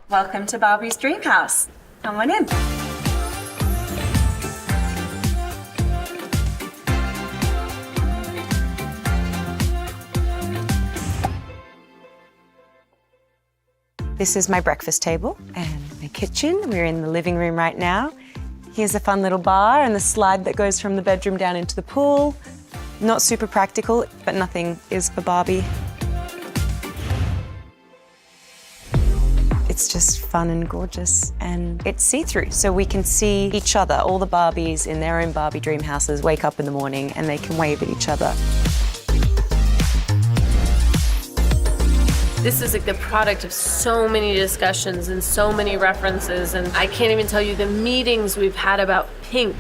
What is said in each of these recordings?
Welcome to Barbie's dream house. Come on in. This is my breakfast table and my kitchen. We're in the living room right now. Here's a fun little bar and the slide that goes from the bedroom down into the pool. Not super practical, but nothing is for Barbie. It's just fun and gorgeous, and it's see-through, so we can see each other. All the Barbies in their own Barbie dream houses wake up in the morning and they can wave at each other. This is like the product of so many discussions and so many references, and I can't even tell you the meetings we've had about pink.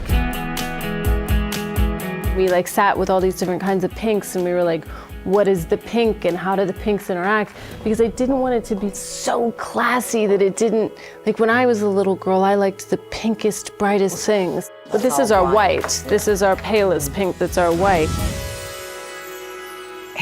We like sat with all these different kinds of pinks and we were like, what is the pink and how do the pinks interact? Because I didn't want it to be so classy that it didn't, like when I was a little girl, I liked the pinkest, brightest things. But this is our white. This is our palest pink that's our white.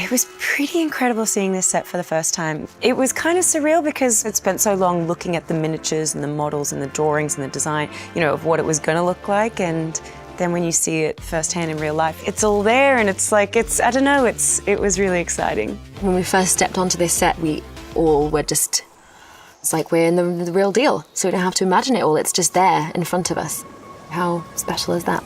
It was pretty incredible seeing this set for the first time. It was kind of surreal because I'd spent so long looking at the miniatures and the models and the drawings and the design, you know, of what it was going to look like, and then when you see it firsthand in real life, it's all there and it's like, I don't know, it was really exciting. When we first stepped onto this set, we all were just, it's like we're in the real deal, so we don't have to imagine it all, it's just there in front of us. How special is that?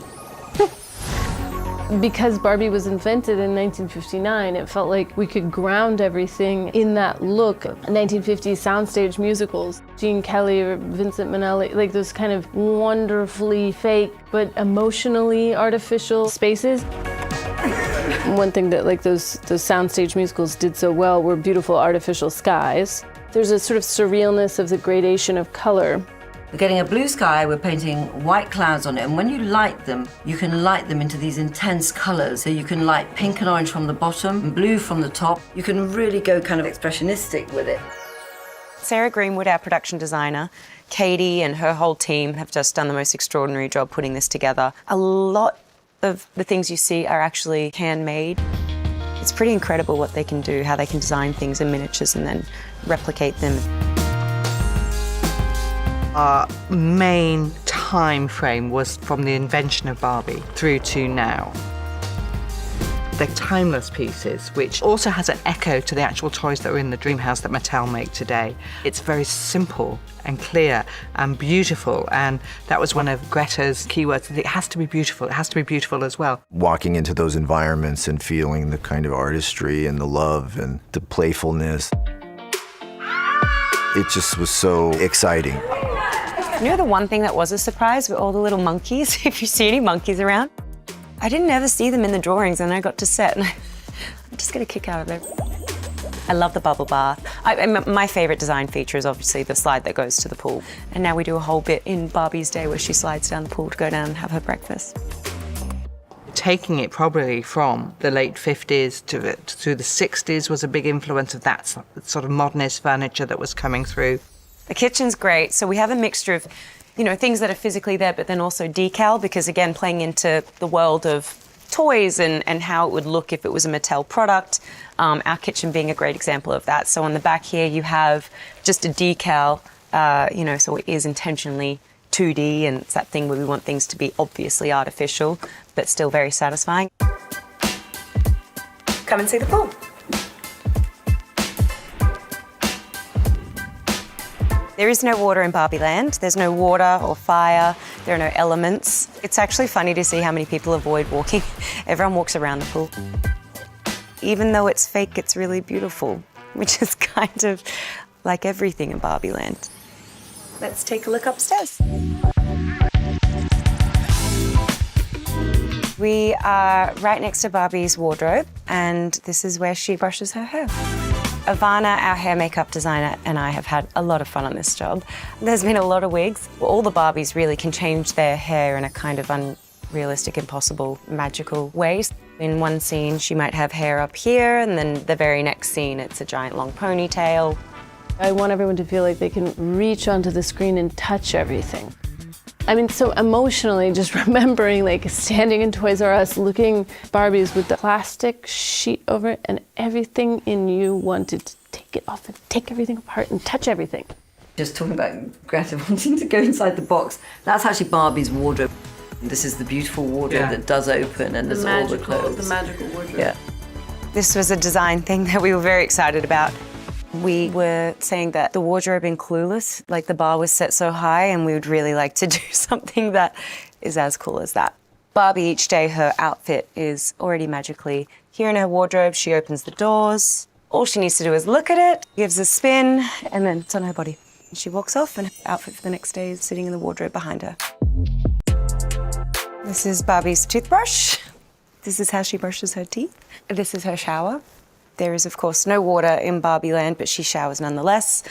Because Barbie was invented in 1959, it felt like we could ground everything in that look. 1950s soundstage musicals, Gene Kelly or Vincent Minnelli, like those kind of wonderfully fake but emotionally artificial spaces. One thing that like those soundstage musicals did so well were beautiful artificial skies. There's a sort of surrealness of the gradation of color. We're getting a blue sky, we're painting white clouds on it, and when you light them, you can light them into these intense colors. So you can light pink and orange from the bottom, and blue from the top. You can really go kind of expressionistic with it. Sarah Greenwood, our production designer, Katie and her whole team have just done the most extraordinary job putting this together. A lot of the things you see are actually handmade. It's pretty incredible what they can do, how they can design things in miniatures and then replicate them. Our main time frame was from the invention of Barbie through to now. They're timeless pieces, which also has an echo to the actual toys that are in the dream house that Mattel make today. It's very simple and clear and beautiful, and that was one of Greta's keywords. It has to be beautiful. It has to be beautiful as well. Walking into those environments and feeling the kind of artistry and the love and the playfulness. It just was so exciting. You know the one thing that was a surprise were all the little monkeys, if you see any monkeys around. I didn't ever see them in the drawings and I got to set and I'm just gonna kick out of it. I love the bubble bath. My favorite design feature is obviously the slide that goes to the pool. And now we do a whole bit in Barbie's day where she slides down the pool to go down and have her breakfast. Taking it probably from the late 50s to the 60s was a big influence of that sort of modernist furniture that was coming through. The kitchen's great, so we have a mixture of, you know, things that are physically there, but then also decal, because again, playing into the world of toys and how it would look if it was a Mattel product, our kitchen being a great example of that. So on the back here, you have just a decal, you know, so it is intentionally 2D, and it's that thing where we want things to be obviously artificial, but still very satisfying. Come and see the pool. There is no water in Barbie Land. There's no water or fire. There are no elements. It's actually funny to see how many people avoid walking. Everyone walks around the pool. Even though it's fake, it's really beautiful, which is kind of like everything in Barbie Land. Let's take a look upstairs. We are right next to Barbie's wardrobe, and this is where she brushes her hair. Ivana, our hair makeup designer, and I have had a lot of fun on this job. There's been a lot of wigs. All the Barbies really can change their hair in a kind of unrealistic, impossible, magical ways. In one scene, she might have hair up here, and then the very next scene, it's a giant long ponytail. I want everyone to feel like they can reach onto the screen and touch everything. I mean, so emotionally, just remembering like standing in Toys R Us, looking Barbies with the plastic sheet over it, and everything in you wanted to take it off and take everything apart and touch everything. Just talking about Greta wanting to go inside the box. That's actually Barbie's wardrobe. This is the beautiful wardrobe that does open and there's all the clothes. The magical wardrobe. Yeah. This was a design thing that we were very excited about. We were saying that the wardrobe in Clueless, like the bar was set so high, and we would really like to do something that is as cool as that. Barbie, each day her outfit is already magically here in her wardrobe. She opens the doors. All she needs to do is look at it, gives a spin, and then it's on her body. She walks off and her outfit for the next day is sitting in the wardrobe behind her. This is Barbie's toothbrush. This is how she brushes her teeth. This is her shower. There is, of course, no water in Barbie land, but she showers nonetheless.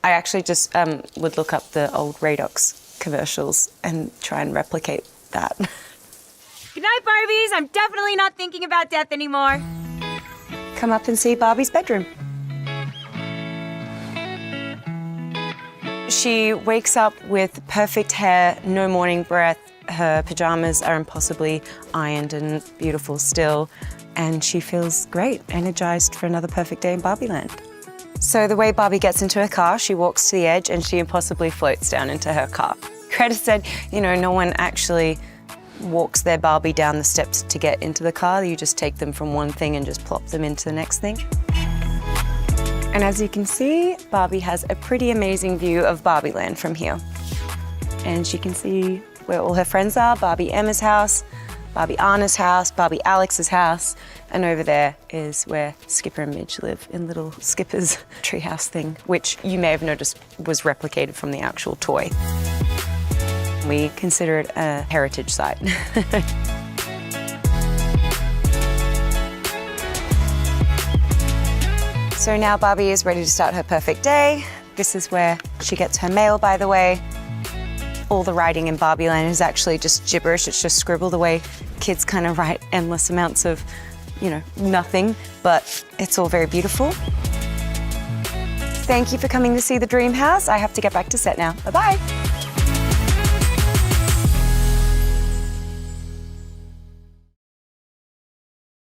I actually just would look up the old Radox commercials and try and replicate that. Good night, Barbies. I'm definitely not thinking about death anymore. Come up and see Barbie's bedroom. She wakes up with perfect hair, no morning breath. Her pajamas are impossibly ironed and beautiful still, and she feels great, energized for another perfect day in Barbie land. So the way Barbie gets into her car, she walks to the edge and she impossibly floats down into her car. Greta said, you know, no one actually walks their Barbie down the steps to get into the car. You just take them from one thing and just plop them into the next thing. And as you can see, Barbie has a pretty amazing view of Barbie land from here. And she can see where all her friends are, Barbie Emma's house, Barbie Anna's house, Barbie Alex's house, and over there is where Skipper and Midge live in little Skipper's treehouse thing, which you may have noticed was replicated from the actual toy. We consider it a heritage site. So now Barbie is ready to start her perfect day. This is where she gets her mail, by the way. All the writing in Barbie land is actually just gibberish. It's just scribble, the way kids kind of write endless amounts of, you know, nothing, but it's all very beautiful. Thank you for coming to see the dream house. I have to get back to set now. Bye-bye.